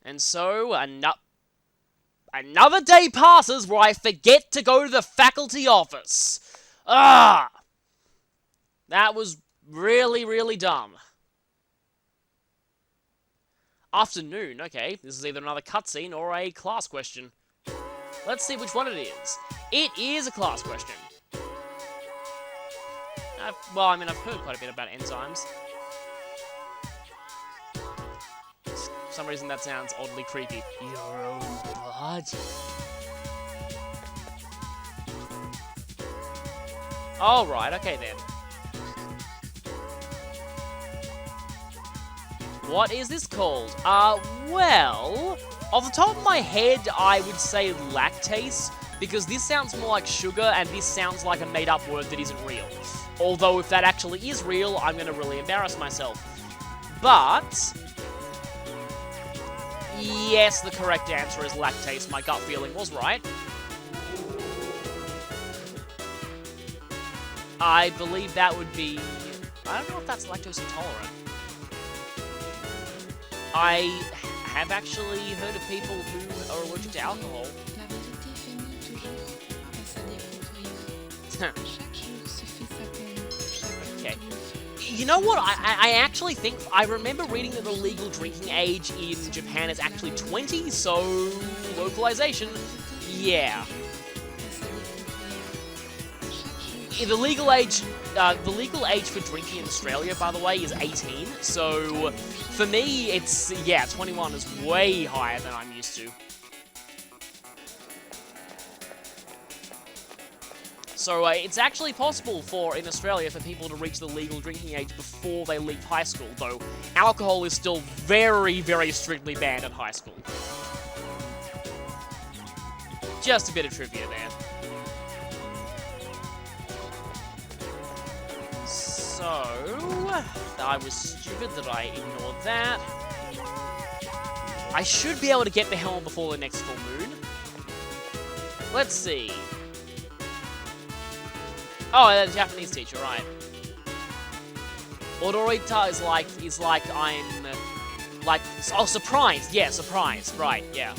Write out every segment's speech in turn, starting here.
And so, another day passes where I forget to go to the faculty office. Ah! That was really, really dumb. Afternoon, okay. This is either another cutscene or a class question. Let's see which one it is. It is a class question. Well, I mean, I've heard quite a bit about enzymes. For some reason, that sounds oddly creepy. Your own body. Alright, okay then. What is this called? Well, off the top of my head, I would say lactase, because this sounds more like sugar, and this sounds like a made-up word that isn't real. Although, if that actually is real, I'm gonna really embarrass myself. But yes, the correct answer is lactase. My gut feeling was right. I believe that would be... I don't know if that's lactose intolerant. I have actually heard of people who are allergic to alcohol. Okay. You know what? I actually think... I remember reading that the legal drinking age in Japan is actually 20, so... localization. Yeah. The legal age for drinking in Australia, by the way, is 18. So, for me, it's, yeah, 21 is way higher than I'm used to. So, it's actually possible in Australia for people to reach the legal drinking age before they leave high school, though alcohol is still very, very strictly banned at high school. Just a bit of trivia there. So, I was stupid that I ignored that. I should be able to get the helm before the next full moon. Let's see. Oh, the Japanese teacher, right. Odorita is like I'm, oh, surprised, yeah, surprised, right, yeah.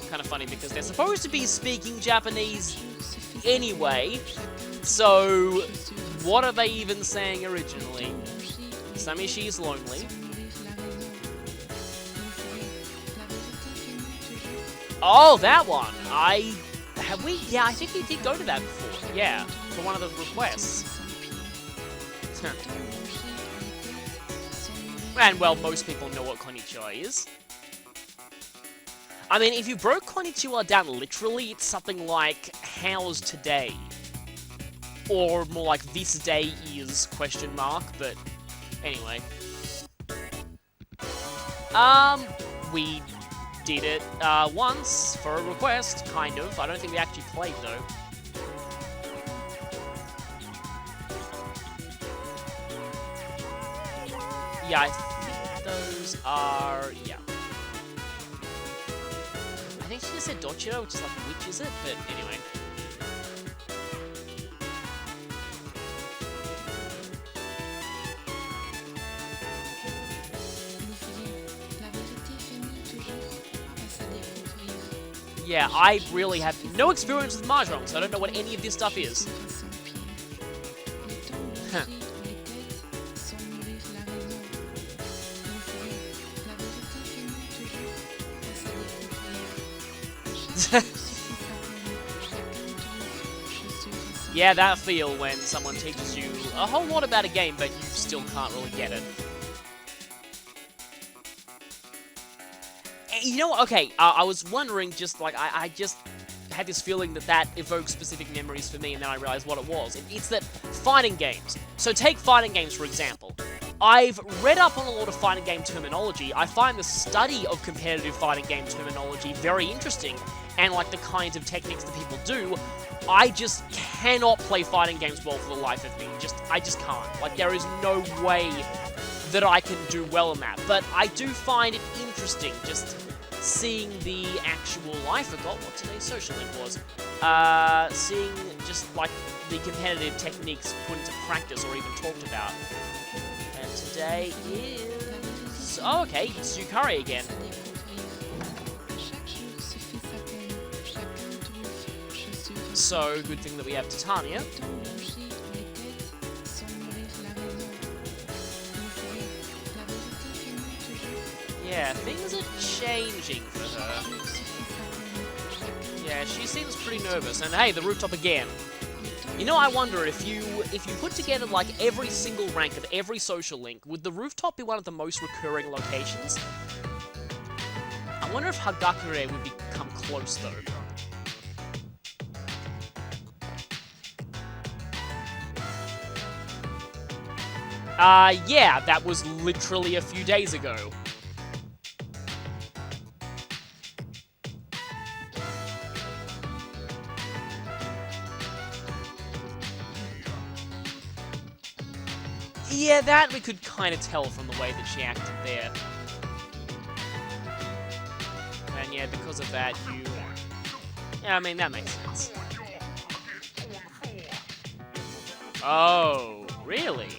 Kind of funny because they're supposed to be speaking Japanese anyway, so what are they even saying originally? Samishi's lonely. Oh, that one! Yeah, I think we did go to that before. Yeah, for one of the requests. And, well, most people know what konnichiwa is. I mean, if you broke konnichiwa down literally, it's something like, how's today? Or more like, this day is, question mark, but anyway. We did it, once, for a request, kind of. I don't think we actually played, though. Yeah, I think those are... yeah. I think she just said Dochiro, which is like, which is it? But anyway. Yeah, I really have no experience with Mahjong, so I don't know what any of this stuff is. Huh. Yeah, that feel when someone teaches you a whole lot about a game, but you still can't really get it. You know what? Okay, I was wondering, just like, I just had this feeling that evoked specific memories for me, and then I realized what it was. It's that fighting games. So take fighting games, for example. I've read up on a lot of fighting game terminology. I find the study of competitive fighting game terminology very interesting, and like the kinds of techniques that people do. I just cannot play fighting games well for the life of me. I just can't. Like, there is no way that I can do well in that. But I do find it interesting, just seeing the actual... I forgot what today's social link was. Seeing just, like, the competitive techniques put into practice or even talked about. And today is... Oh, okay, it's Yukari again. So, good thing that we have Titania. Yeah, things are changing for her. Yeah, she seems pretty nervous. And hey, the rooftop again. You know, I wonder if you put together like every single rank of every social link, would the rooftop be one of the most recurring locations? I wonder if Hagakure would become close though. Yeah, that was literally a few days ago. Yeah, that we could kind of tell from the way that she acted there. And yeah, because of that, you... Yeah, I mean, that makes sense. Oh, really?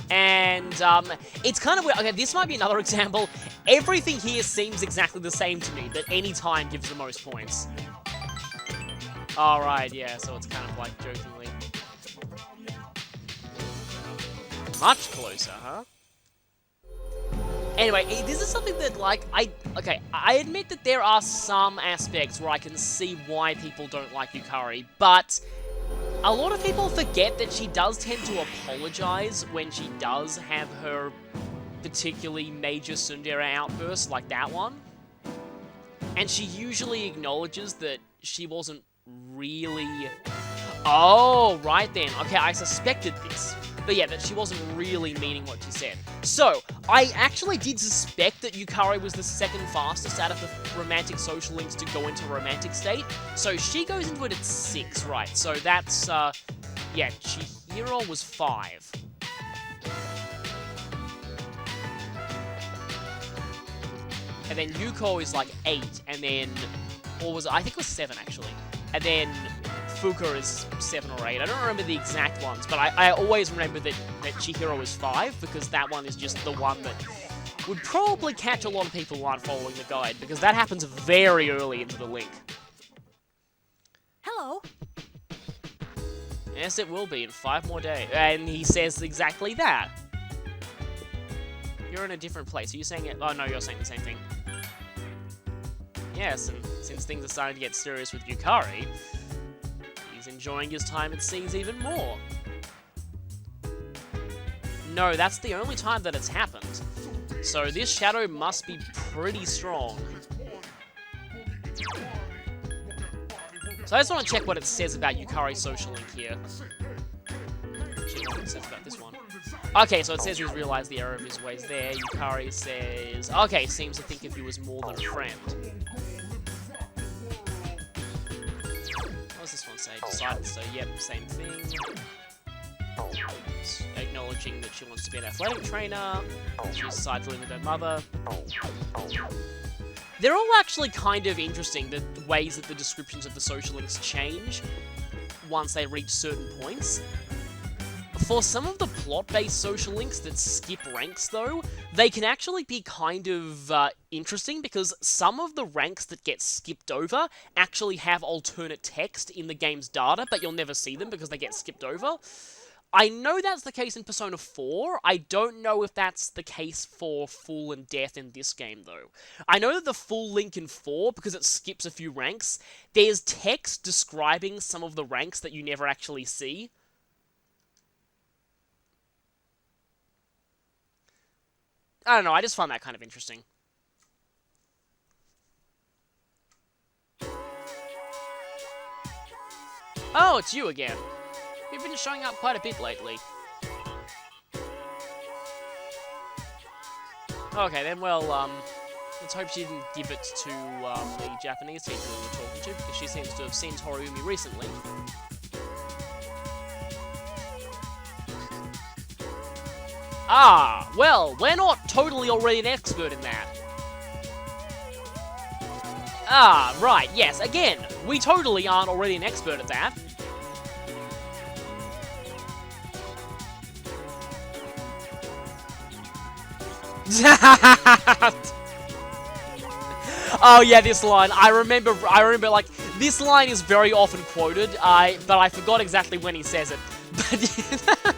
And, it's kind of weird. Okay, this might be another example. Everything here seems exactly the same to me, but any time gives the most points. Alright, yeah, so it's kind of like jokingly. Much closer, huh? Anyway, this is something that, like, I admit that there are some aspects where I can see why people don't like Yukari, but a lot of people forget that she does tend to apologize when she does have her particularly major tsundere outbursts, like that one. And she usually acknowledges that she wasn't really... Oh, right then. Okay, I suspected this. But yeah, that she wasn't really meaning what she said. So, I actually did suspect that Yukari was the second fastest out of the romantic social links to go into romantic state. So she goes into it at 6, right? So that's, yeah, Chihiro was 5. And then Yuko is like 8, and then, or was it, I think it was 7 actually. And then Fuka is 7 or 8. I don't remember the exact ones, but I always remember that Chihiro is 5, because that one is just the one that would probably catch a lot of people who aren't following the guide, because that happens very early into the link. Hello. Yes, it will be in 5 more days. And he says exactly that. You're in a different place. Are you saying it? Oh, no, you're saying the same thing. Yes, and since things are starting to get serious with Yukari, he's enjoying his time at seas even more. No, that's the only time that it's happened. So this shadow must be pretty strong. So I just want to check what it says about Yukari's social link here. Check what it says about this one. Okay, so it says he's realized the error of his ways there. Yukari says... Okay, seems to think of you as more than a friend. What does this one say? Decided, so yep, same thing. Acknowledging that she wants to be an athletic trainer. She decided to live with her mother. They're all actually kind of interesting, the ways that the descriptions of the social links change once they reach certain points. For some of the plot-based social links that skip ranks, though, they can actually be kind of interesting, because some of the ranks that get skipped over actually have alternate text in the game's data, but you'll never see them because they get skipped over. I know that's the case in Persona 4. I don't know if that's the case for Full and Death in this game, though. I know that the full link in 4, because it skips a few ranks, there's text describing some of the ranks that you never actually see. I don't know, I just find that kind of interesting. Oh, it's you again. You've been showing up quite a bit lately. Okay, then, well, let's hope she didn't give it to the Japanese teacher we were talking to, because she seems to have seen Toriumi recently. Ah, well, we're not totally already an expert in that. Ah, right, yes, again, we totally aren't already an expert at that. Oh yeah, this line. I remember, like, this line is very often quoted, but I forgot exactly when he says it. But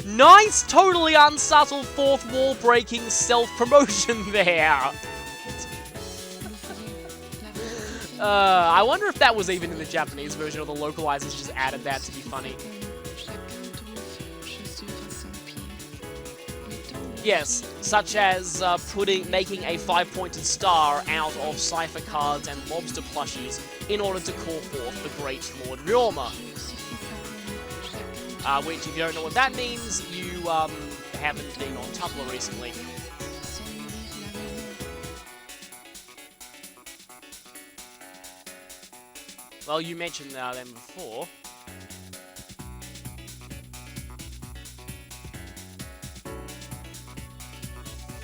nice, totally unsubtle fourth wall breaking self-promotion there. I wonder if that was even in the Japanese version or the localizers just added that to be funny. Yes, such as making a 5-pointed star out of cipher cards and lobster plushies in order to call forth the Great Lord Ryoma. Which, if you don't know what that means, you haven't been on Tumblr recently. Well, you mentioned them before.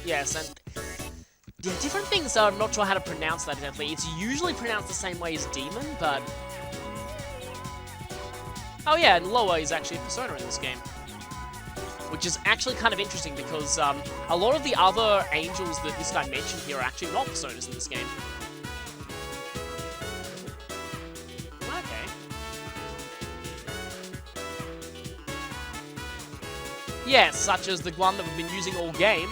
Yes, and yeah, different things, I'm not sure how to pronounce that exactly. It's usually pronounced the same way as demon, but... Oh yeah, and Loa is actually a persona in this game. Which is actually kind of interesting because a lot of the other angels that this guy mentioned here are actually not personas in this game. Okay. Yes, such as the one that we've been using all game.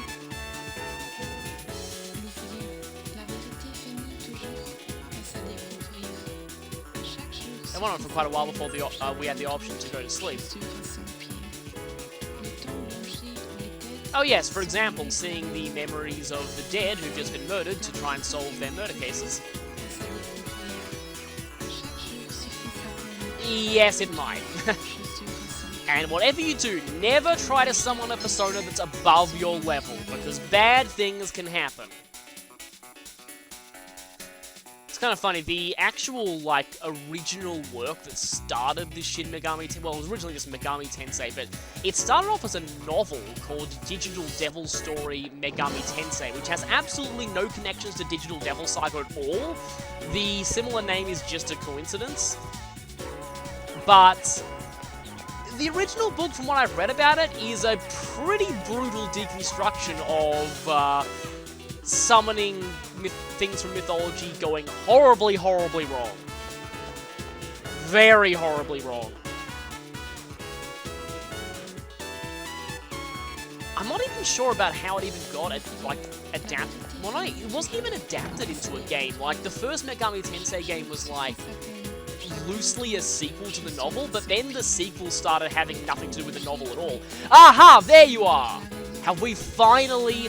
It went on for quite a while before we had the option to go to sleep. Oh yes, for example, seeing the memories of the dead who've just been murdered to try and solve their murder cases. Yes, it might. And whatever you do, never try to summon a persona that's above your level, because bad things can happen. It's kind of funny, the actual, like, original work that started the Shin Megami Tensei, well, it was originally just Megami Tensei, but it started off as a novel called Digital Devil Story Megami Tensei, which has absolutely no connections to Digital Devil Saga at all. The similar name is just a coincidence. But the original book, from what I've read about it, is a pretty brutal deconstruction of summoning things from mythology going horribly, horribly wrong. Very horribly wrong. I'm not even sure about how it even got adapted. Well, it wasn't even adapted into a game. Like, the first Megami Tensei game was, like, loosely a sequel to the novel, but then the sequel started having nothing to do with the novel at all. Aha! There you are! Have we finally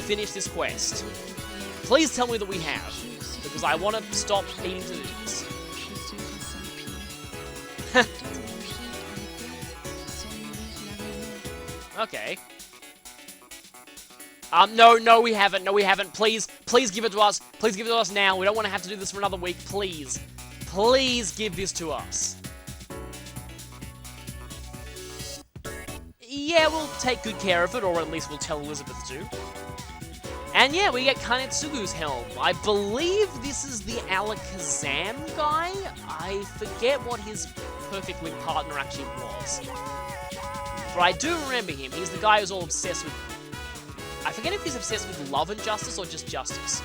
finished this quest? Please tell me that we have, because I want to stop eating to this. Okay. No, we haven't. No, we haven't. Please give it to us. Please give it to us now. We don't want to have to do this for another week. Please. Please give this to us. Yeah, we'll take good care of it, or at least we'll tell Elizabeth to. And yeah, we get Kanetsugu's helm. I believe this is the Alakazam guy. I forget what his perfect link partner actually was. But I do remember him. He's the guy who's all obsessed with... I forget if he's obsessed with love and justice or just justice.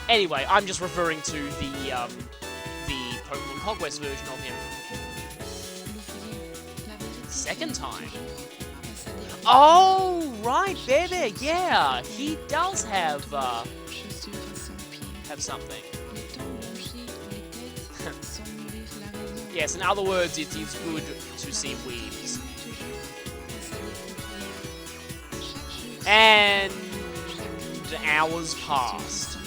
Anyway, I'm just referring to the Pokemon Conquest version of him. Second time. Oh, right, there, yeah. He does have something. Yes, in other words, it is good to see weebs. And hours passed.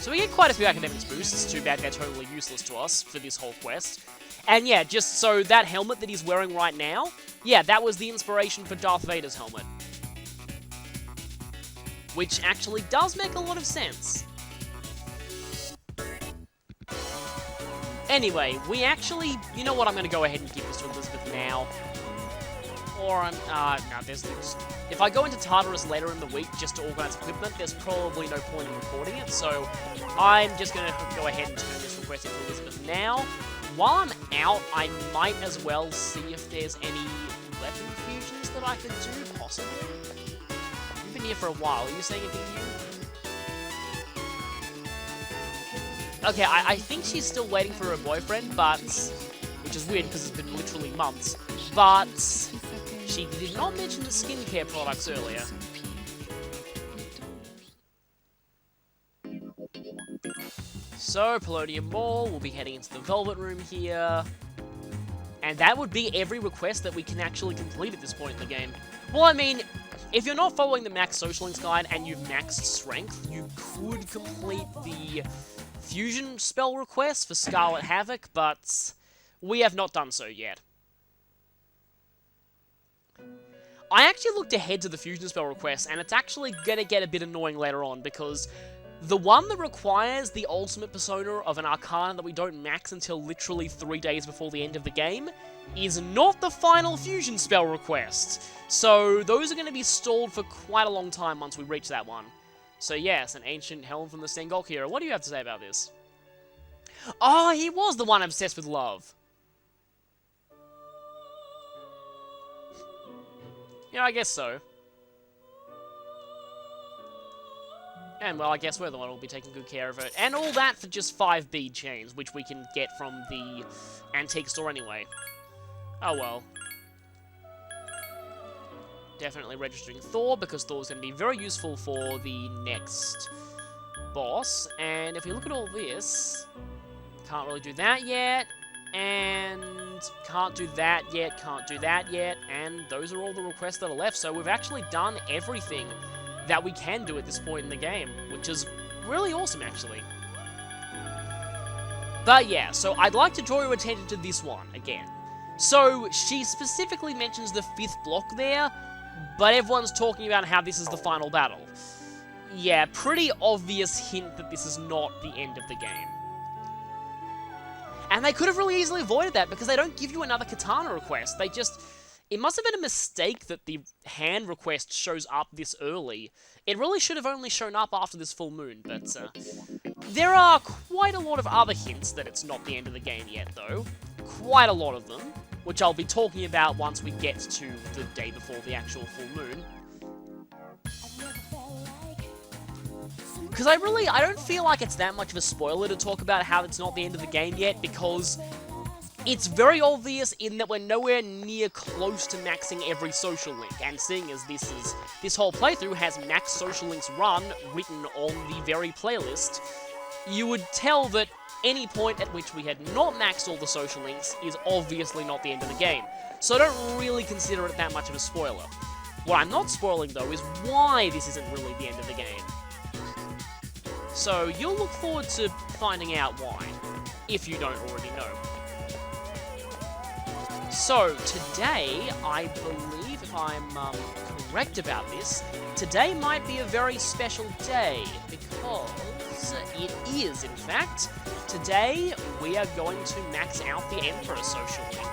So we get quite a few academics boosts. Too bad they're totally useless to us for this whole quest. And yeah, just so that helmet that he's wearing right now, yeah, that was the inspiration for Darth Vader's helmet. Which actually does make a lot of sense. Anyway, we actually... You know what, I'm going to go ahead and give this to Elizabeth now. or I'm, no, if I go into Tartarus later in the week just to organize equipment, there's probably no point in recording it, so I'm just going to go ahead and turn this request into Elizabeth now. While I'm out, I might as well see if there's any weapon fusions that I could do, possibly. You've been here for a while. Are you saying anything new? Okay, I think she's still waiting for her boyfriend, but... which is weird because it's been literally months, but she did not mention the skincare products earlier. So, Polonium Mall, we'll be heading into the Velvet Room here. And that would be every request that we can actually complete at this point in the game. Well, I mean, if you're not following the max social links guide and you've maxed strength, you could complete the fusion spell request for Scarlet Havoc, but we have not done so yet. I actually looked ahead to the fusion spell request, and it's actually going to get a bit annoying later on, because the one that requires the ultimate persona of an Arcana that we don't max until literally 3 days before the end of the game is not the final fusion spell request. So those are going to be stalled for quite a long time once we reach that one. So yes, an ancient helm from the Sengok era. What do you have to say about this? Oh, he was the one obsessed with love. Yeah, I guess so. And, well, I guess we're the one who'll be taking good care of it. And all that for just 5 bead chains, which we can get from the antique store anyway. Oh, well. Definitely registering Thor, because Thor's going to be very useful for the next boss. And if we look at all this, can't really do that yet. And can't do that yet, can't do that yet. And those are all the requests that are left. So we've actually done everything that we can do at this point in the game, which is really awesome, actually. But yeah, so I'd like to draw your attention to this one again. So she specifically mentions the 5th block there, but everyone's talking about how this is the final battle. Yeah, pretty obvious hint that this is not the end of the game. And they could have really easily avoided that, because they don't give you another katana request. They just... It must have been a mistake that the hand request shows up this early. It really should have only shown up after this full moon, but there are quite a lot of other hints that it's not the end of the game yet, though. Quite a lot of them, which I'll be talking about once we get to the day before the actual full moon. Because I don't feel like it's that much of a spoiler to talk about how it's not the end of the game yet, because it's very obvious in that we're nowhere near close to maxing every social link, and seeing as this whole playthrough has max social links run written on the very playlist, you would tell that any point at which we had not maxed all the social links is obviously not the end of the game. So I don't really consider it that much of a spoiler. What I'm not spoiling though is why this isn't really the end of the game. So you'll look forward to finding out why, if you don't already know. So, today, I believe, if I'm correct about this, today might be a very special day, because it is, in fact, today we are going to max out the Emperor social link.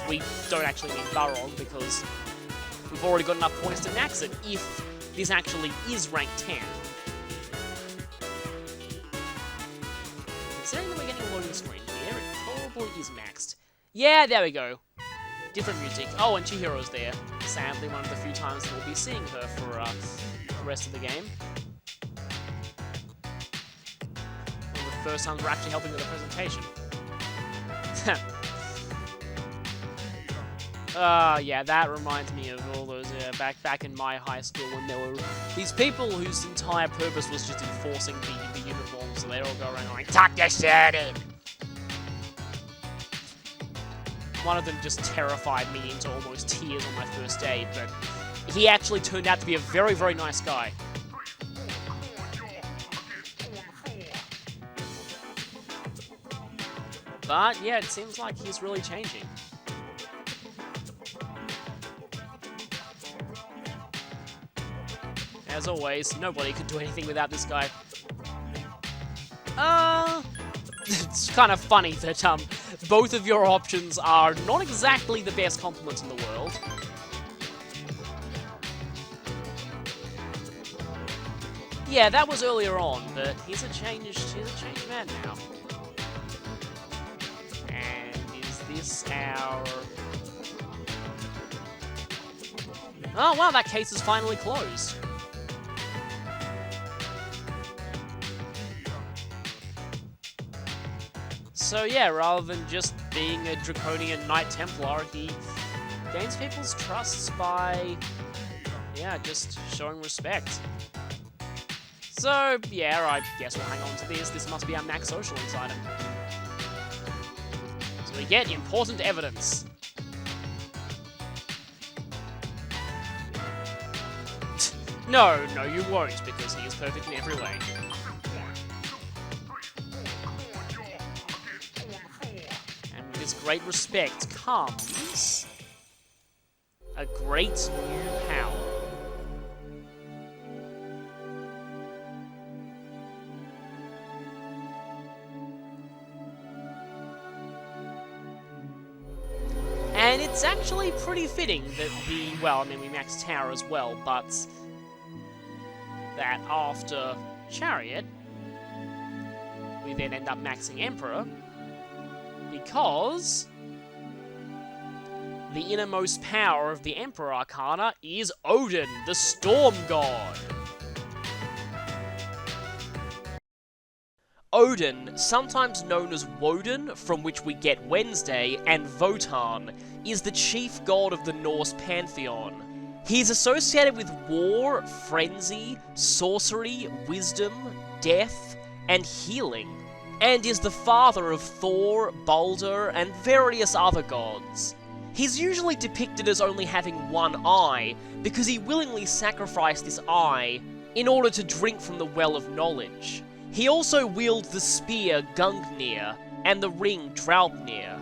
We don't actually need Barong, because we've already got enough points to max it, if this actually is rank 10. Considering that we're getting a loading screen here, it probably is maxed. Yeah, there we go. Different music. Oh, and Chihiro's there. Sadly, one of the few times that we'll be seeing her for the rest of the game. One of the first times we're actually helping with the presentation. Yeah, that reminds me of all those, back in my high school when there were these people whose entire purpose was just enforcing the uniforms, so they all go around going, tuck your shirt in! One of them just terrified me into almost tears on my first day, but he actually turned out to be a very, very nice guy. But, yeah, it seems like he's really changing. As always, nobody could do anything without this guy. It's kind of funny that, both of your options are not exactly the best compliments in the world. Yeah, that was earlier on, but he's a changed man now. And is this our... Oh, wow, that case is finally closed. So yeah, rather than just being a draconian Knight Templar, he gains people's trusts by, yeah, just showing respect. So, yeah, I guess we'll hang on to this. This must be our max social item. So we get important evidence. No, you won't, because he is perfect in every way. And with this great respect comes a great new power. And it's actually pretty fitting that we maxed Tower as well, but that after Chariot, we then end up maxing Emperor, because the innermost power of the Emperor Arcana is Odin, the Storm God. Odin, sometimes known as Woden, from which we get Wednesday, and Wotan, is the chief god of the Norse pantheon. He is associated with war, frenzy, sorcery, wisdom, death, and healing, and is the father of Thor, Balder, and various other gods. He's usually depicted as only having one eye, because he willingly sacrificed this eye in order to drink from the well of knowledge. He also wields the spear Gungnir and the ring Draupnir.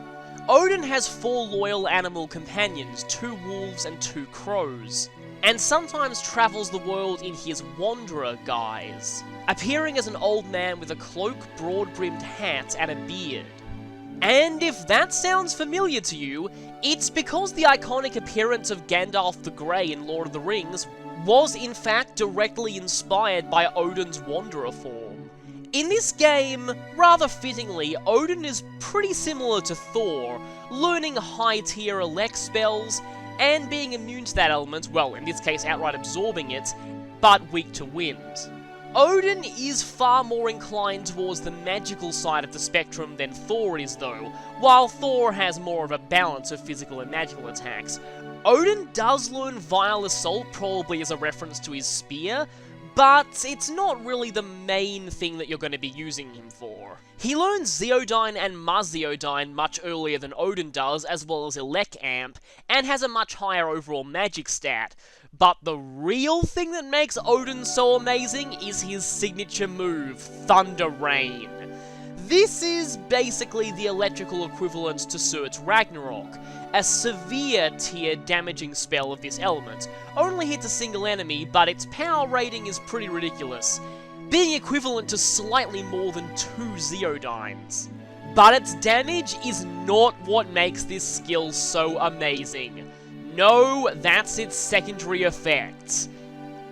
Odin has 4 loyal animal companions, 2 wolves and 2 crows, and sometimes travels the world in his wanderer guise, appearing as an old man with a cloak, broad-brimmed hat, and a beard. And if that sounds familiar to you, it's because the iconic appearance of Gandalf the Grey in Lord of the Rings was in fact directly inspired by Odin's wanderer form. In this game, rather fittingly, Odin is pretty similar to Thor, learning high-tier elect spells, and being immune to that element, well, in this case outright absorbing it, but weak to wind. Odin is far more inclined towards the magical side of the spectrum than Thor is though, while Thor has more of a balance of physical and magical attacks. Odin does learn Vile Assault, probably as a reference to his spear, but it's not really the main thing that you're going to be using him for. He learns Zeodyne and Muzzeodyne much earlier than Odin does, as well as Elec Amp, and has a much higher overall magic stat. But the real thing that makes Odin so amazing is his signature move, Thunder Rain. This is basically the electrical equivalent to Surt's Ragnarok, a severe tier damaging spell of this element. Only hits a single enemy, but its power rating is pretty ridiculous, being equivalent to slightly more than 2 Zeodynes. But its damage is not what makes this skill so amazing. No, that's its secondary effect.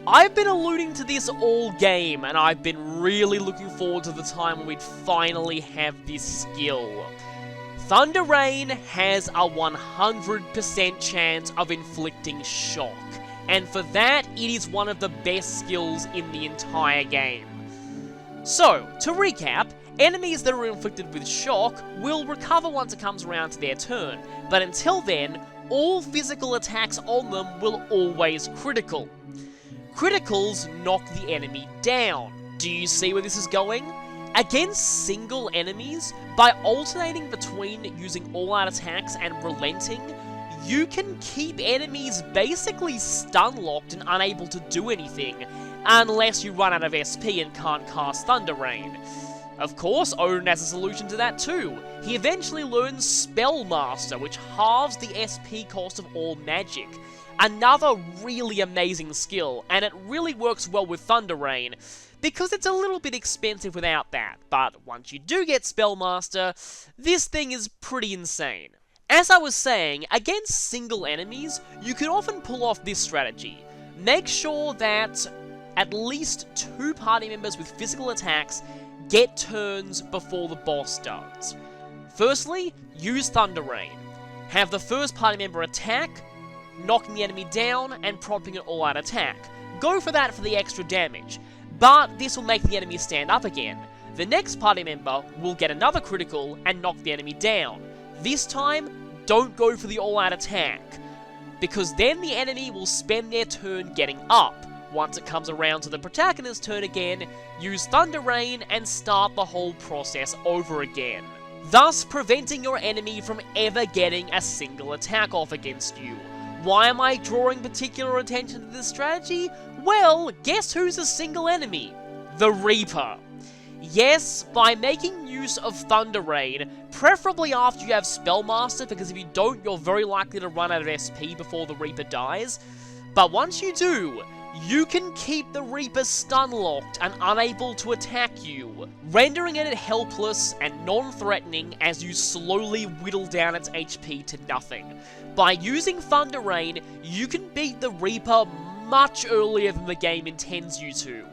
I've been alluding to this all game, and I've been really looking forward to the time when we'd finally have this skill. Thunder Rain has a 100% chance of inflicting shock, and for that, it is one of the best skills in the entire game. So, to recap, enemies that are inflicted with shock will recover once it comes around to their turn, but until then, all physical attacks on them will always critical. Criticals knock the enemy down. Do you see where this is going? Against single enemies, by alternating between using all-out attacks and relenting, you can keep enemies basically stun-locked and unable to do anything, unless you run out of SP and can't cast Thunder Rain. Of course, Odin has a solution to that too. He eventually learns Spellmaster, which halves the SP cost of all magic. Another really amazing skill, and it really works well with Thunder Rain, because it's a little bit expensive without that, but once you do get Spellmaster, this thing is pretty insane. As I was saying, against single enemies, you can often pull off this strategy. Make sure that at least 2 party members with physical attacks get turns before the boss does. Firstly, use Thunder Rain. Have the first party member attack, knocking the enemy down, and prompting an all-out attack. Go for that for the extra damage, but this will make the enemy stand up again. The next party member will get another critical and knock the enemy down. This time, don't go for the all-out attack, because then the enemy will spend their turn getting up. Once it comes around to the protagonist's turn again, use Thunder Rain and start the whole process over again, thus preventing your enemy from ever getting a single attack off against you. Why am I drawing particular attention to this strategy? Well, guess who's a single enemy? The Reaper. Yes, by making use of Thunder Rain, preferably after you have Spellmaster, because if you don't, you're very likely to run out of SP before the Reaper dies. But once you do, you can keep the Reaper stun-locked and unable to attack you, rendering it helpless and non-threatening as you slowly whittle down its HP to nothing. By using Thunder Rain, you can beat the Reaper much earlier than the game intends you to.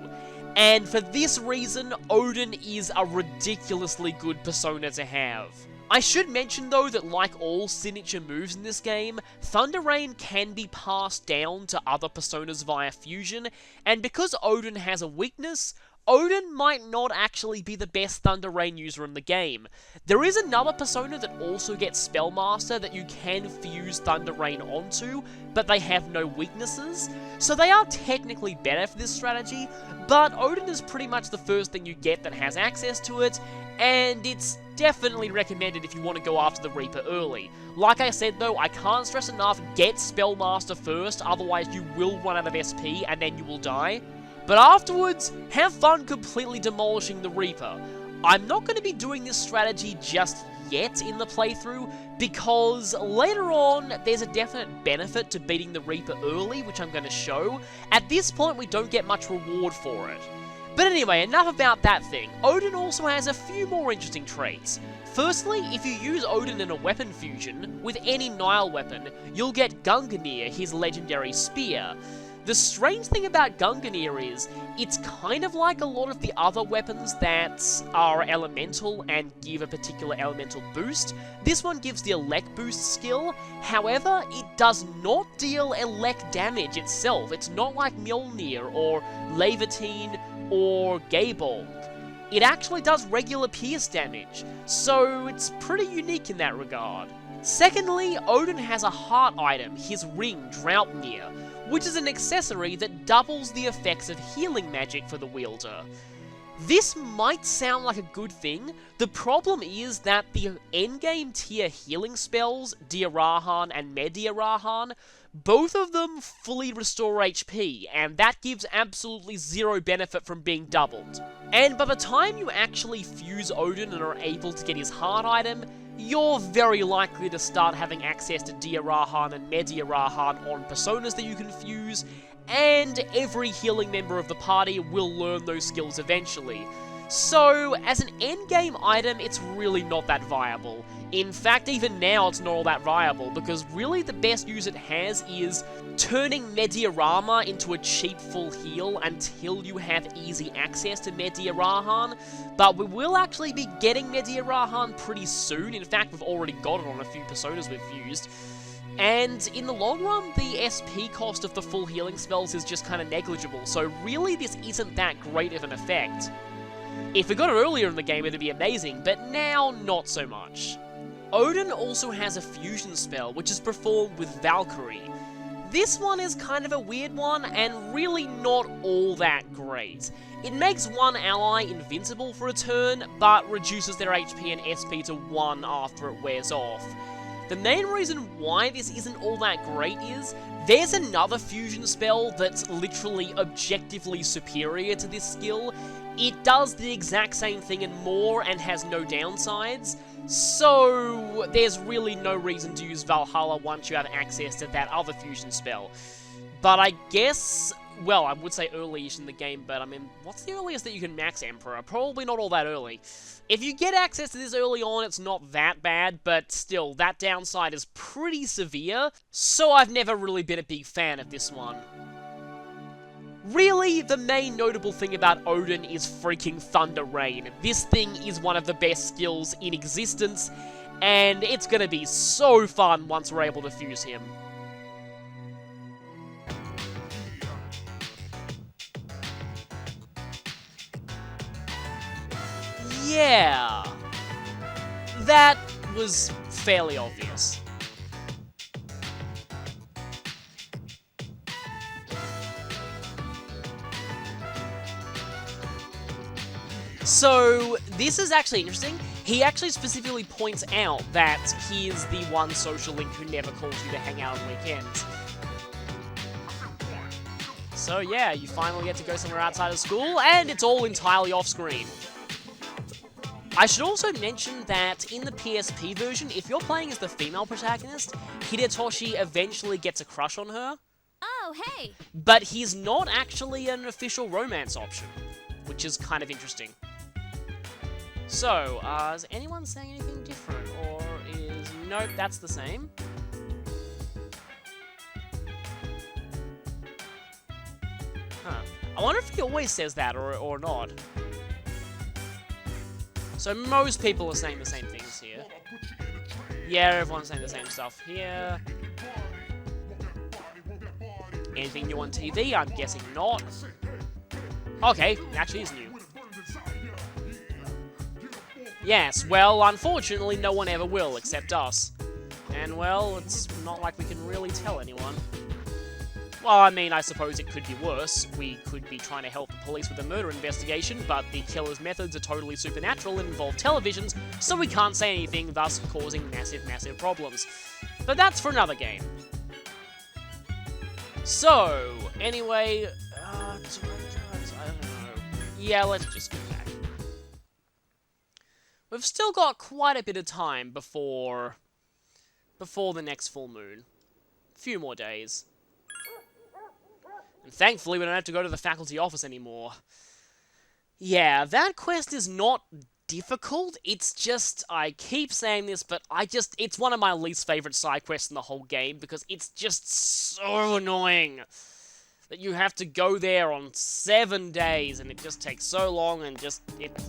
And for this reason, Odin is a ridiculously good persona to have. I should mention though that like all signature moves in this game, Thunder Rain can be passed down to other personas via fusion, and because Odin has a weakness, Odin might not actually be the best Thunder Rain user in the game. There is another persona that also gets Spellmaster that you can fuse Thunder Rain onto, but they have no weaknesses, so they are technically better for this strategy, but Odin is pretty much the first thing you get that has access to it, and it's definitely recommended if you want to go after the Reaper early. Like I said though, I can't stress enough, get Spellmaster first, otherwise you will run out of SP and then you will die. But afterwards, have fun completely demolishing the Reaper. I'm not going to be doing this strategy just yet in the playthrough, because later on, there's a definite benefit to beating the Reaper early, which I'm going to show. At this point, we don't get much reward for it. But anyway, enough about that thing. Odin also has a few more interesting traits. Firstly, if you use Odin in a weapon fusion, with any Nile weapon, you'll get Gungnir, his legendary spear. The strange thing about Gungnir is, it's kind of like a lot of the other weapons that are elemental and give a particular elemental boost. This one gives the elect boost skill, however, it does not deal elect damage itself. It's not like Mjolnir or Levitine or Gaybold. It actually does regular pierce damage, so it's pretty unique in that regard. Secondly, Odin has a heart item, his ring, Draupnir, which is an accessory that doubles the effects of healing magic for the wielder. This might sound like a good thing. The problem is that the endgame tier healing spells, Dirahan and Medirahan, both of them fully restore HP, and that gives absolutely zero benefit from being doubled. And by the time you actually fuse Odin and are able to get his heart item, you're very likely to start having access to Dirahan and Medirahan on personas that you can fuse, and every healing member of the party will learn those skills eventually. So, as an endgame item, it's really not that viable. In fact, even now it's not all that viable, because really the best use it has is turning Mediarama into a cheap full heal until you have easy access to Medirahan, but we will actually be getting Medirahan pretty soon. In fact, we've already got it on a few personas we've used. And in the long run, the SP cost of the full healing spells is just kind of negligible, so really this isn't that great of an effect. If we got it earlier in the game, it'd be amazing, but now, not so much. Odin also has a fusion spell, which is performed with Valkyrie. This one is kind of a weird one, and really not all that great. It makes one ally invincible for a turn, but reduces their HP and SP to 1 after it wears off. The main reason why this isn't all that great is, there's another fusion spell that's literally objectively superior to this skill. It does the exact same thing and more, and has no downsides, so there's really no reason to use Valhalla once you have access to that other fusion spell. But I guess, well, I would say early-ish in the game, but I mean, what's the earliest that you can max Emperor? Probably not all that early. If you get access to this early on, it's not that bad, but still, that downside is pretty severe, so I've never really been a big fan of this one. Really, the main notable thing about Odin is freaking Thunder Rain. This thing is one of the best skills in existence, and it's gonna be so fun once we're able to fuse him. Yeah, that was fairly obvious. So, this is actually interesting. He actually specifically points out that he is the one social link who never calls you to hang out on weekends. So yeah, you finally get to go somewhere outside of school, and it's all entirely off-screen. I should also mention that in the PSP version, if you're playing as the female protagonist, Hidetoshi eventually gets a crush on her. Oh, hey! But he's not actually an official romance option, which is kind of interesting. So, is anyone saying anything different, or is... Nope, that's the same. Huh. I wonder if he always says that, or not. So most people are saying the same things here. Yeah, everyone's saying the same stuff here. Anything new on TV? I'm guessing not. Okay, actually is new. Yes, well, unfortunately, no one ever will, except us. And, well, it's not like we can really tell anyone. Well, I mean, I suppose it could be worse. We could be trying to help the police with a murder investigation, but the killer's methods are totally supernatural and involve televisions, so we can't say anything, thus causing massive, massive problems. But that's for another game. So, anyway, I don't know. Yeah, let's just go back. We've still got quite a bit of time before the next full moon. A few more days. And thankfully, we don't have to go to the faculty office anymore. Yeah, that quest is not difficult. It's just, I keep saying this, but it's one of my least favorite side quests in the whole game, because it's just so annoying that you have to go there on 7 days, and it just takes so long, and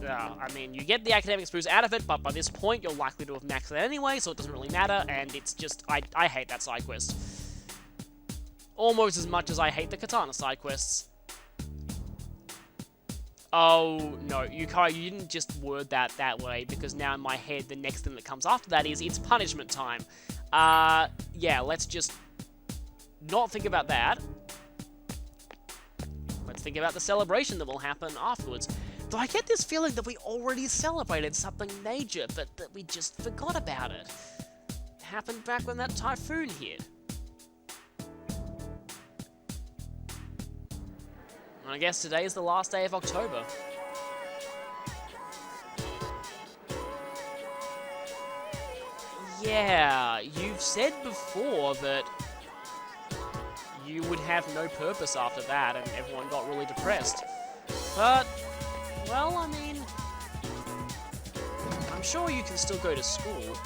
I mean, you get the academic boost out of it, but by this point, you're likely to have maxed it anyway, so it doesn't really matter, and it's just, I hate that side quest. Almost as much as I hate the Katana side quests. Oh, no, Yukari, you didn't just word that way, because now in my head, the next thing that comes after that is, it's punishment time. Yeah, let's just not think about that. Let's think about the celebration that will happen afterwards. Though I get this feeling that we already celebrated something major, but that we just forgot about it. It happened back when that typhoon hit. I guess today is the last day of October. Yeah, you've said before that you would have no purpose after that, and everyone got really depressed. But, well, I mean, I'm sure you can still go to school.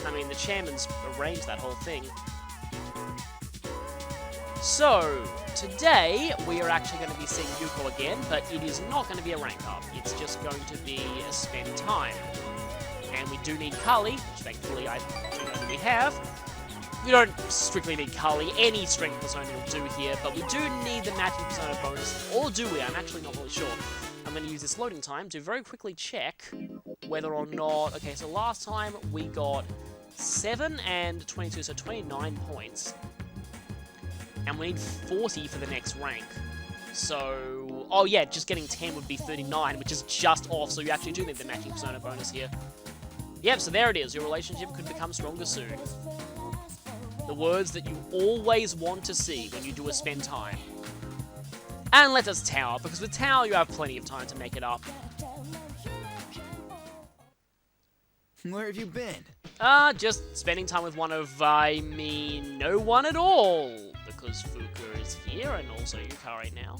I mean, the chairman's arranged that whole thing. So, today, we are actually going to be seeing Yuko again, but it is not going to be a rank up. It's just going to be a spend time. And we do need Kali, which thankfully I do know that we have. We don't strictly need Kali, any strength persona will do here, but we do need the matching persona bonus, or do we? I'm actually not really sure. I'm going to use this loading time to very quickly check whether or not... Okay, so last time we got 7 and 22, so 29 points. And we need 40 for the next rank. So... Oh yeah, just getting 10 would be 39, which is just off, so you actually do need the matching persona bonus here. Yep, so there it is. Your relationship could become stronger soon. The words that you always want to see when you do a spend time. And let us Tower, because with Tower you have plenty of time to make it up. Where have you been? Just spending time with no one at all. Because Fuka is here, and also Yukari now.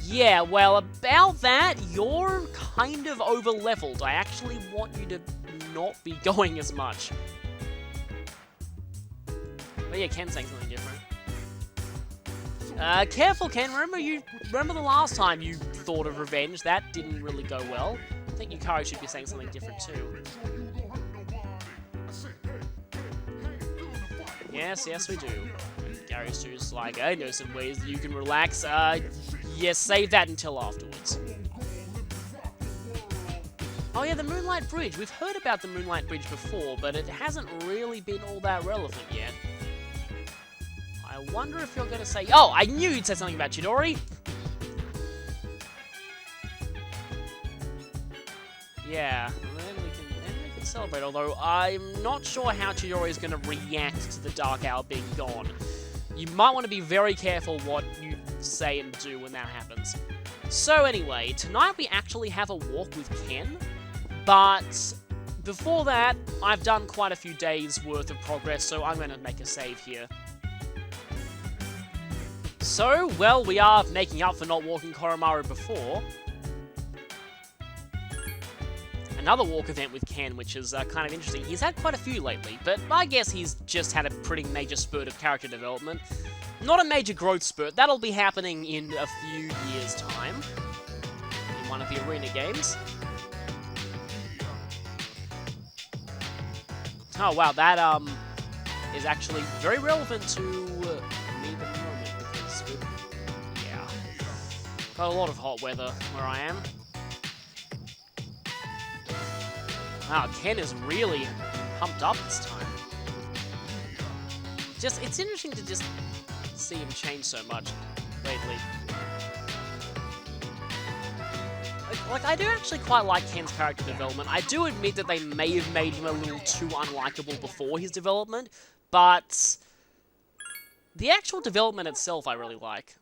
Yeah, well, about that, you're kind of over-leveled. I actually want you to not be going as much. But yeah, Ken's saying something different. Careful, Ken. Remember the last time you thought of revenge? That didn't really go well. I think Yukari should be saying something different too. Yes, we do. Gary's just like, I know some ways that you can relax. Yes, save that until afterwards. Oh yeah, the Moonlight Bridge. We've heard about the Moonlight Bridge before, but it hasn't really been all that relevant yet. I wonder if you're going to say... Oh, I knew you'd say something about Chidori! Yeah, then we can celebrate, although I'm not sure how Chidori is going to react to the Dark Hour being gone. You might want to be very careful what you say and do when that happens. So anyway, tonight we actually have a walk with Ken, but before that, I've done quite a few days worth of progress, so I'm going to make a save here. So, well, we are making up for not walking Koromaru before. Another walk event with Ken, which is kind of interesting. He's had quite a few lately, but I guess he's just had a pretty major spurt of character development. Not a major growth spurt. That'll be happening in a few years' time. In one of the arena games. Oh, wow, that is actually very relevant to me at the moment, because, yeah, got a lot of hot weather where I am. Wow, Ken is really pumped up this time. It's interesting to just see him change so much lately. Like, I do actually quite like Ken's character development. I do admit that they may have made him a little too unlikable before his development, but the actual development itself I really like.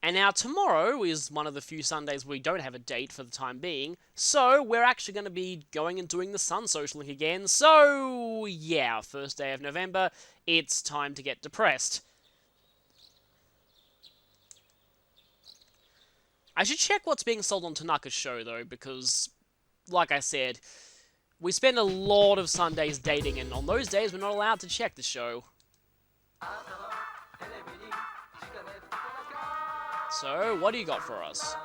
And now tomorrow is one of the few Sundays we don't have a date for the time being, so we're actually going to be going and doing the Sun Social Link again, so yeah, first day of November, it's time to get depressed. I should check what's being sold on Tanaka's show, though, because, like I said, we spend a lot of Sundays dating, and on those days we're not allowed to check the show. So, what do you got for us?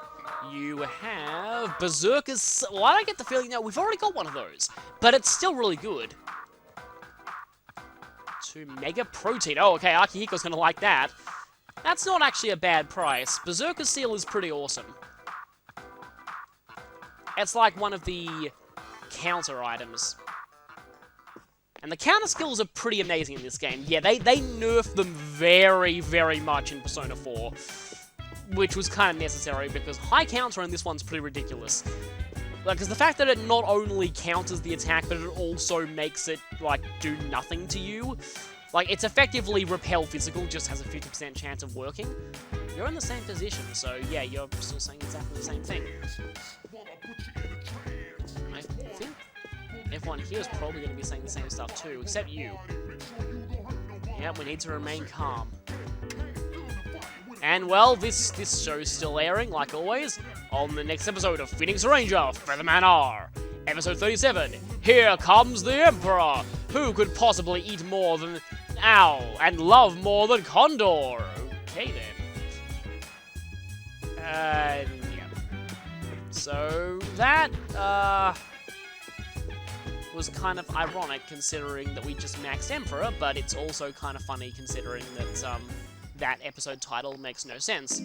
You have Berserker's... Well, I don't get the feeling that we've already got one of those, but it's still really good. 2 Mega Protein. Oh, okay, Akihiko's gonna like that. That's not actually a bad price. Berserker Seal is pretty awesome. It's like one of the counter items. And the counter skills are pretty amazing in this game. Yeah, they nerfed them very, very much in Persona 4. Which was kind of necessary, because high counter in this one's pretty ridiculous. Because the fact that it not only counters the attack, but it also makes it, like, do nothing to you. Like, it's effectively repel physical, just has a 50% chance of working. You're in the same position, so yeah, you're still saying exactly the same thing. I think everyone here is probably going to be saying the same stuff too, except you. Yeah, we need to remain calm. And, well, this show's still airing, like always, on the next episode of Phoenix Ranger, Featherman R. Episode 37, Here Comes the Emperor! Who could possibly eat more than owl and love more than condor? Okay, then. Yeah. So, that, was kind of ironic, considering that we just maxed Emperor, but it's also kind of funny considering that, that episode title makes no sense.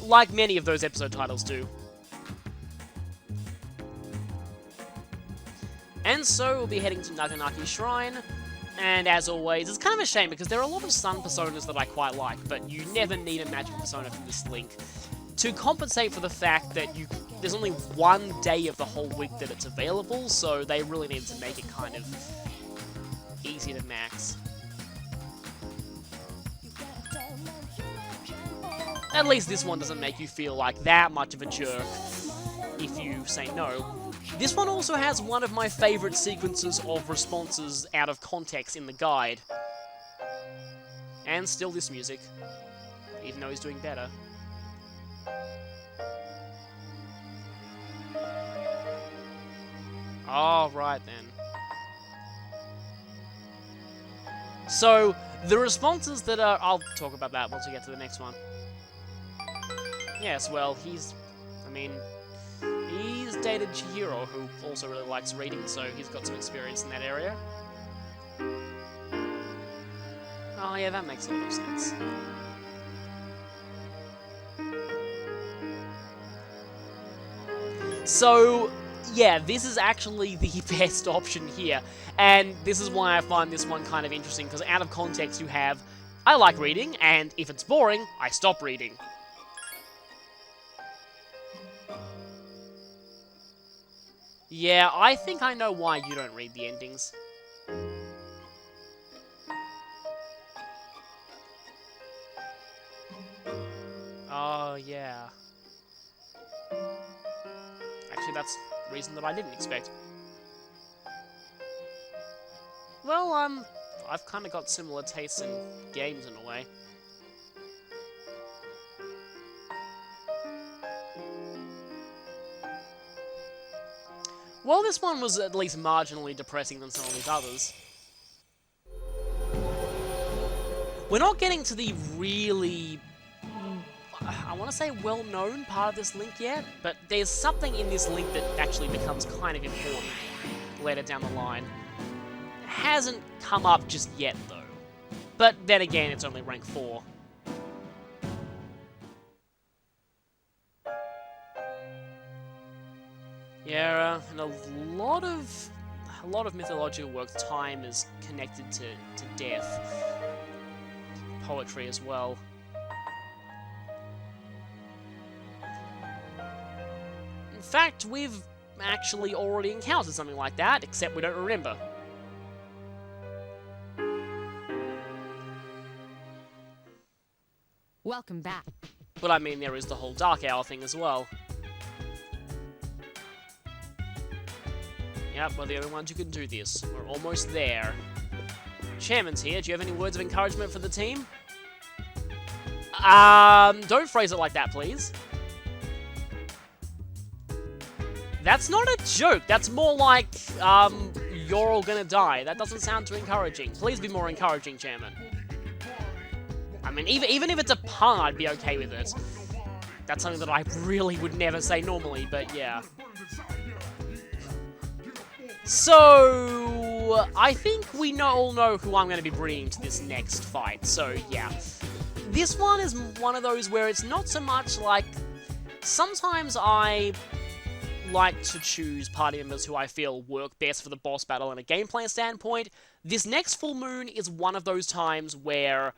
Like many of those episode titles do. And so we'll be heading to Naganaki Shrine, and as always, it's kind of a shame because there are a lot of Sun Personas that I quite like, but you never need a Magic Persona from this link. To compensate for the fact that there's only one day of the whole week that it's available, so they really needed to make it kind of easy to max. At least this one doesn't make you feel like that much of a jerk if you say no. This one also has one of my favourite sequences of responses out of context in the guide. And still this music, even though he's doing better. Oh, right then. So, the responses that are... I'll talk about that once we get to the next one. Yes, well, he's... I mean... He's dated Chihiro, who also really likes reading, so he's got some experience in that area. Oh yeah, that makes a lot of sense. So, yeah, this is actually the best option here, and this is why I find this one kind of interesting, because out of context you have, I like reading, and if it's boring, I stop reading. Yeah, I think I know why you don't read the endings. Oh, yeah. Actually, that's a reason that I didn't expect. Well, I've kind of got similar tastes in games in a way. Well, this one was at least marginally depressing than some of these others. We're not getting to the really, I want to say well-known part of this link yet, but there's something in this link that actually becomes kind of important later down the line. It hasn't come up just yet, though. But then again, it's only rank 4. Yeah, and a lot of mythological work, time is connected to death. Poetry as well. In fact, we've actually already encountered something like that, except we don't remember. Welcome back. But I mean, there is the whole Dark Hour thing as well. Yep, we're the only ones who can do this. We're almost there. Chairman's here. Do you have any words of encouragement for the team? Don't phrase it like that, please. That's not a joke. That's more like, you're all gonna die. That doesn't sound too encouraging. Please be more encouraging, Chairman. I mean, even if it's a pun, I'd be okay with it. That's something that I really would never say normally, but yeah. So, I think we all know who I'm going to be bringing to this next fight, so yeah. This one is one of those where it's not so much like... Sometimes I like to choose party members who I feel work best for the boss battle in a gameplay standpoint. This next full moon is one of those times where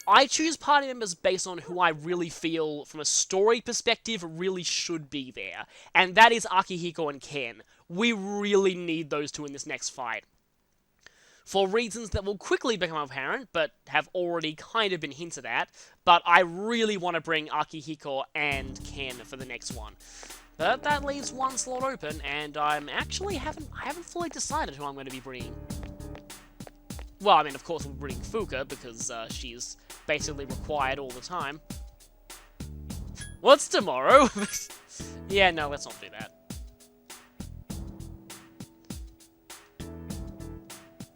I choose party members based on who I really feel, from a story perspective, really should be there. And that is Akihiko and Ken. We really need those two in this next fight. For reasons that will quickly become apparent, but have already kind of been hinted at. But I really want to bring Akihiko and Ken for the next one. But that leaves one slot open, and I haven't fully decided who I'm going to be bringing. Well, I mean, of course, we'll bring Fuka, because she's basically required all the time. What's tomorrow? Yeah, no, let's not do that.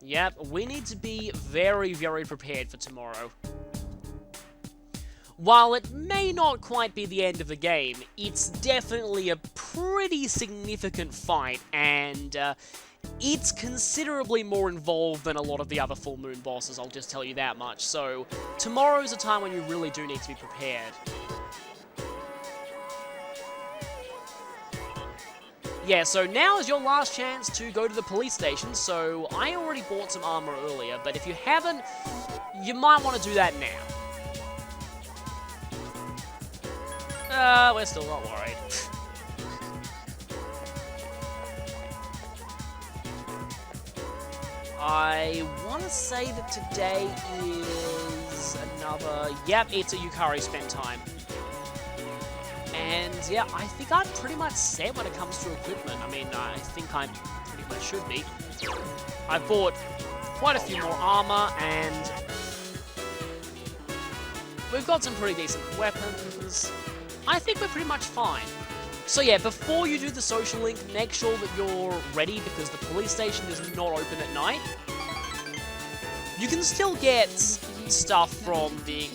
Yep, we need to be very, very prepared for tomorrow. While it may not quite be the end of the game, it's definitely a pretty significant fight, and it's considerably more involved than a lot of the other full moon bosses, I'll just tell you that much. So, tomorrow's a time when you really do need to be prepared. Yeah, so now is your last chance to go to the police station, so I already bought some armor earlier, but if you haven't, you might want to do that now. We're still not worried. I want to say that today is another... Yep, it's a Yukari spend time. And yeah, I think I'm pretty much set when it comes to equipment. I mean, I think I pretty much should be. I bought quite a few more armor, and we've got some pretty decent weapons. I think we're pretty much fine. So yeah, before you do the social link, make sure that you're ready, because the police station is not open at night. You can still get stuff from the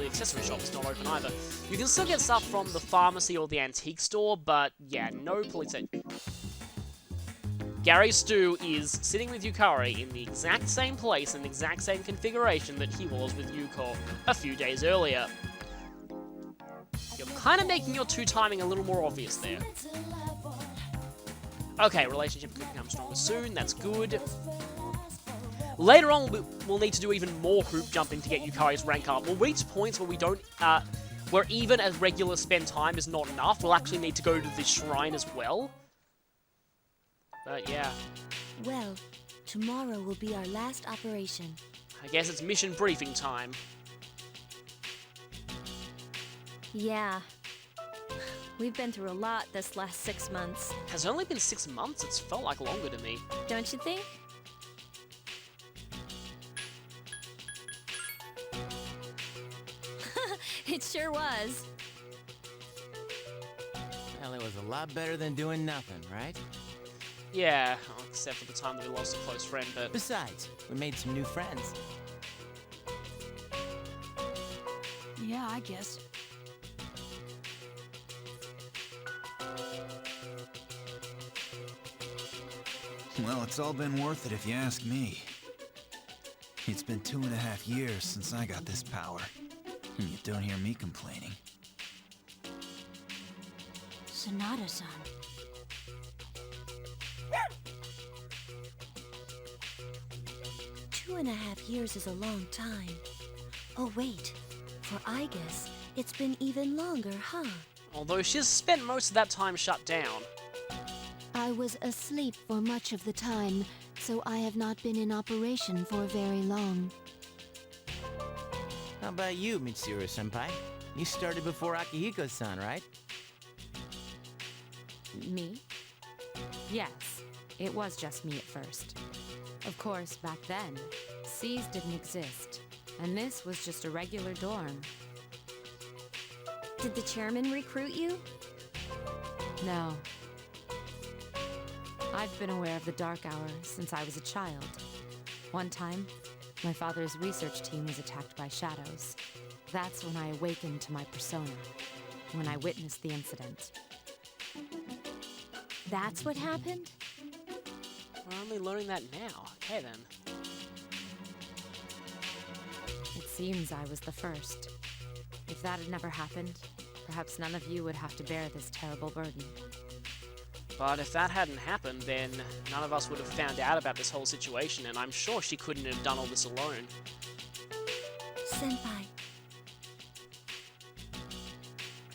accessory shop is not open either. You can still get stuff from the pharmacy or the antique store, but yeah, no police. Gary Stu is sitting with Yukari in the exact same place and the exact same configuration that he was with Yuko a few days earlier. You're kind of making your two timing a little more obvious there. Okay, relationship could become stronger soon, that's good. Later on, we'll need to do even more hoop jumping to get Yukari's rank up. We'll reach points where we don't, where even a regular spend time is not enough. We'll actually need to go to the shrine as well. But yeah. Well, tomorrow will be our last operation. I guess it's mission briefing time. Yeah. We've been through a lot this last 6 months. Has it only been 6 months? It's felt like longer to me. Don't you think? It sure was. Well, it was a lot better than doing nothing, right? Yeah, except for the time that we lost a close friend, but... Besides, we made some new friends. Yeah, I guess. Well, it's all been worth it if you ask me. It's been 2.5 years since I got this power, and you don't hear me complaining. Sonata-san. 2.5 years is a long time. Oh wait, for I guess it's been even longer, huh? Although she's spent most of that time shut down. I was asleep for much of the time, so I have not been in operation for very long. How about you, Mitsuru-senpai? You started before Akihiko-san, right? Me? Yes, it was just me at first. Of course, back then, C's didn't exist, and this was just a regular dorm. Did the chairman recruit you? No. I've been aware of the Dark Hour since I was a child. One time, my father's research team was attacked by shadows. That's when I awakened to my persona, when I witnessed the incident. That's what happened? We're only learning that now. Okay, then. It seems I was the first. If that had never happened, perhaps none of you would have to bear this terrible burden. But if that hadn't happened, then none of us would have found out about this whole situation, and I'm sure she couldn't have done all this alone. Senpai.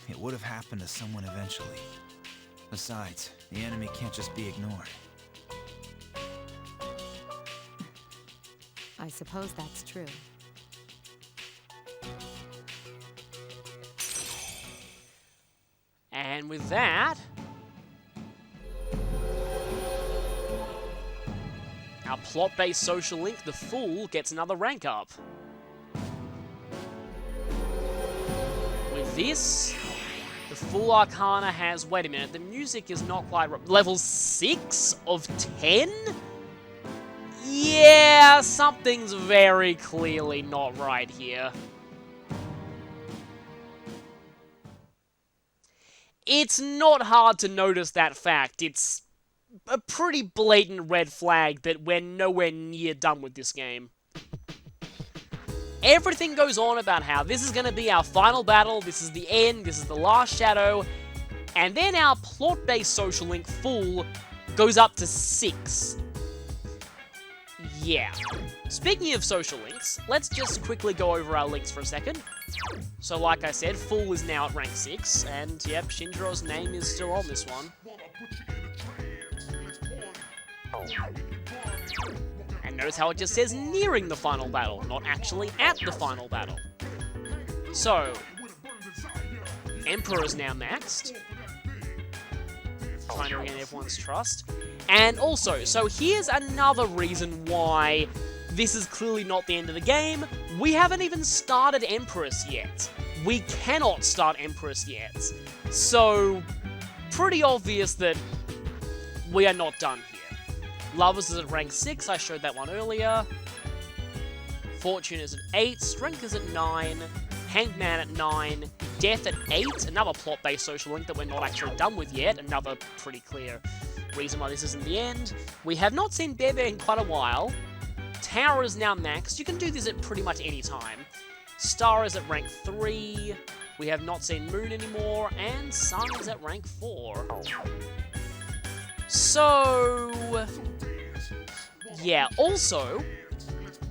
It would have happened to someone eventually. Besides, the enemy can't just be ignored. I suppose that's true. And with that, our plot-based social link, the Fool, gets another rank up. With this, the Fool Arcana has... Wait a minute, the music is not quite... Level 6 of 10? Yeah, something's very clearly not right here. It's not hard to notice that fact. It's a pretty blatant red flag that we're nowhere near done with this game. Everything goes on about how this is going to be our final battle, this is the end, this is the last shadow, and then our plot-based social link, Fool, goes up to 6. Yeah. Speaking of social links, let's just quickly go over our links for a second. So like I said, Fool is now at rank 6, and yep, Shinjiro's name is still on this one. And notice how it just says nearing the final battle, not actually at the final battle. So, Emperor's now maxed. Trying to regain everyone's trust. And also, so here's another reason why this is clearly not the end of the game. We haven't even started Empress yet. We cannot start Empress yet. So, pretty obvious that we are not done here. Lovers is at rank 6, I showed that one earlier. Fortune is at 8, Strength is at 9, Hanged Man at 9, Death at 8, another plot-based social link that we're not actually done with yet, another pretty clear reason why this isn't the end. We have not seen Bear in quite a while. Tower is now maxed. You can do this at pretty much any time. Star is at rank 3. We have not seen Moon anymore, and Sun is at rank 4. So, yeah, also,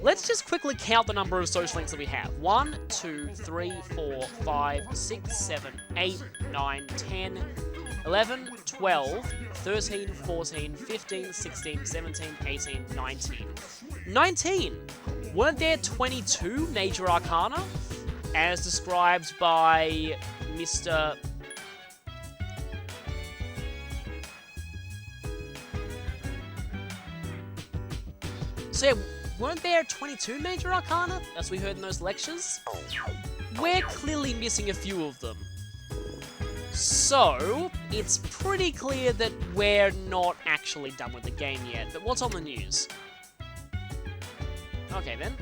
let's just quickly count the number of social links that we have. 1, 2, 3, 4, 5, 6, 7, 8, 9, 10, 11, 12, 13, 14, 15, 16, 17, 18, 19. 19! Weren't there 22 Major Arcana? As described by Mr. So yeah, weren't there 22 Major Arcana, as we heard in those lectures? We're clearly missing a few of them. So, it's pretty clear that we're not actually done with the game yet, but what's on the news? Okay then.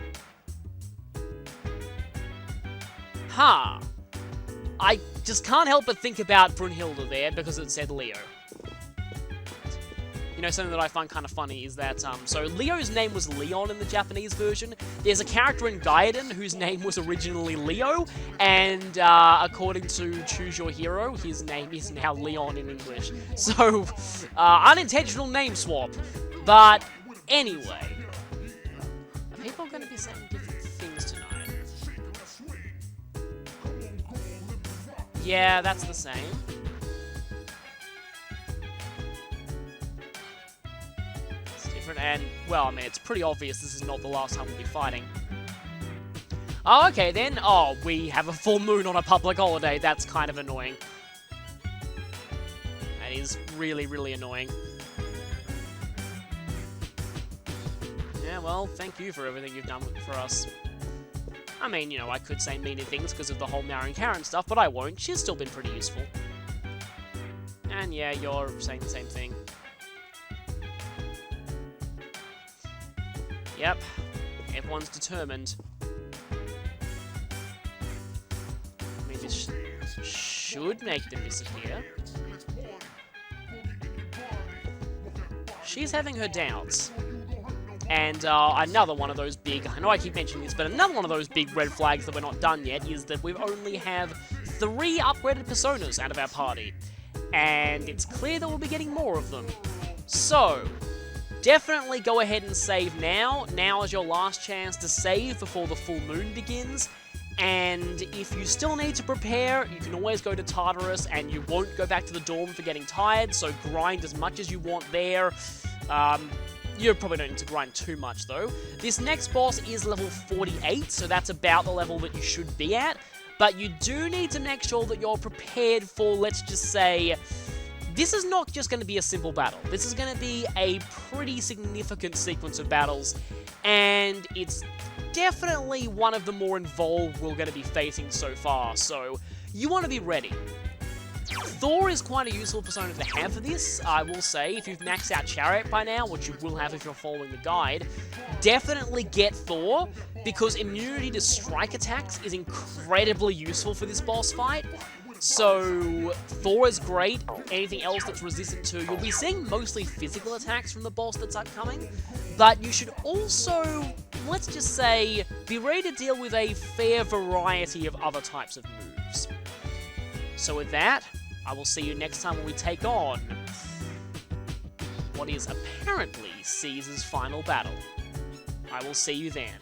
I just can't help but think about Brunhilde there because it said Leo. You know, something that I find kind of funny is that, so Leo's name was Leon in the Japanese version. There's a character in Gaiden whose name was originally Leo, and according to Choose Your Hero, his name is now Leon in English. So, unintentional name swap. But, anyway. Are people going to be saying different things tonight? Yeah, that's the same. And, well, I mean, it's pretty obvious this is not the last time we'll be fighting. Oh, okay, then. Oh, we have a full moon on a public holiday. That's kind of annoying. That is really, really annoying. Yeah, well, thank you for everything you've done for us. I mean, you know, I could say meaner things because of the whole Mara and Karen stuff, but I won't. She's still been pretty useful. And yeah, you're saying the same thing. Yep, everyone's determined. I mean, this should make them disappear. She's having her doubts. And another one of those big, I know I keep mentioning this, but another one of those big red flags that we're not done yet is that we only have 3 upgraded personas out of our party. And it's clear that we'll be getting more of them. So, definitely go ahead and save now. Now is your last chance to save before the full moon begins. And if you still need to prepare, you can always go to Tartarus and you won't go back to the dorm for getting tired, so grind as much as you want there. You probably don't need to grind too much though. This next boss is level 48, so that's about the level that you should be at. But you do need to make sure that you're prepared for, let's just say, this is not just going to be a simple battle. This is going to be a pretty significant sequence of battles, and it's definitely one of the more involved we're going to be facing so far, so you want to be ready. Thor is quite a useful persona to have for this, I will say. If you've maxed out Chariot by now, which you will have if you're following the guide, definitely get Thor, because immunity to strike attacks is incredibly useful for this boss fight. So, Thor is great. Anything else that's resistant to, you'll be seeing mostly physical attacks from the boss that's upcoming, but you should also, let's just say, be ready to deal with a fair variety of other types of moves. So with that, I will see you next time when we take on what is apparently Caesar's final battle. I will see you then.